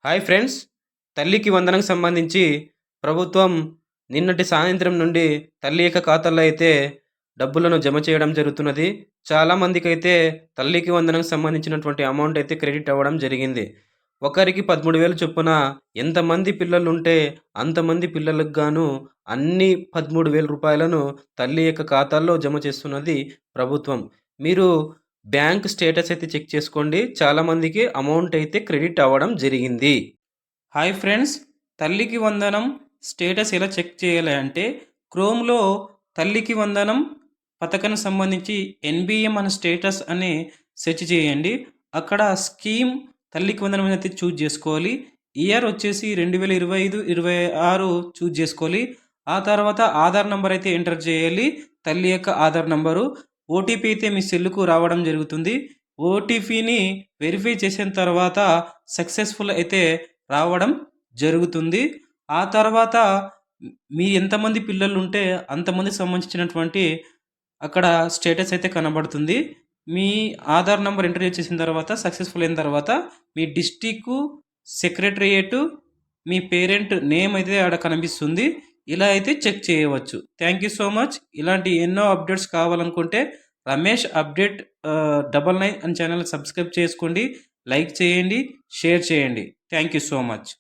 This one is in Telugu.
Hi friends. తల్లికి వందనంకి సంబంధించి ప్రభుత్వం నిన్నటి సాయంత్రం నుండి తల్లి యొక్క ఖాతాల్లో అయితే డబ్బులను జమ చేయడం జరుగుతున్నది. చాలామందికైతే తల్లికి వందనంకి సంబంధించినటువంటి అమౌంట్ అయితే క్రెడిట్ అవ్వడం జరిగింది. ఒకరికి 13,000 చొప్పున ఎంతమంది పిల్లలుంటే అంతమంది పిల్లలకు గాను అన్ని 13,000 రూపాయలను తల్లి యొక్క ఖాతాల్లో జమ చేస్తున్నది ప్రభుత్వం. మీరు బ్యాంక్ స్టేటస్ అయితే చెక్ చేసుకోండి. చాలామందికి అమౌంట్ అయితే క్రెడిట్ అవ్వడం జరిగింది. హాయ్ ఫ్రెండ్స్, తల్లికి వందనం స్టేటస్ ఎలా చెక్ చేయాలి అంటే క్రోమ్లో తల్లికి వందనం పథకానికి సంబంధించి ఎన్బిఎం అనే స్టేటస్ అని సెర్చ్ చేయండి. అక్కడ స్కీమ్ తల్లికి వందనం అయితే చూజ్ చేసుకోవాలి. ఇయర్ వచ్చేసి 2025, 26 చూజ్ చేసుకోవాలి. ఆ తర్వాత ఆధార్ నంబర్ అయితే ఎంటర్ చేయాలి. తల్లి యొక్క ఆధార్ నంబరు, ఓటీపీ అయితే మీ సెల్లుకు రావడం జరుగుతుంది. ఓటీపీని వెరిఫై చేసిన తర్వాత సక్సెస్ఫుల్ అయితే రావడం జరుగుతుంది. ఆ తర్వాత మీ ఎంతమంది పిల్లలుంటే అంతమందికి సంబంధించినటువంటి అక్కడ స్టేటస్ అయితే కనబడుతుంది. మీ ఆధార్ నంబర్ ఎంటర్ చేసిన తర్వాత సక్సెస్ఫుల్ అయిన తర్వాత మీ డిస్ట్రిక్టు, సెక్రటరియేటు, మీ పేరెంట్ నేమ్ అయితే ఆడ కనిపిస్తుంది. ఇలా అయితే చెక్ చేయవచ్చు. Thank you so much. ఇలాంటి ఎన్నో అప్డేట్స్ కావాలనుకుంటే రమేష్ అప్డేట్ 99 అని ఛానల్ సబ్స్క్రైబ్ చేసుకోండి, లైక్ చేయండి, షేర్ చేయండి. Thank you so much.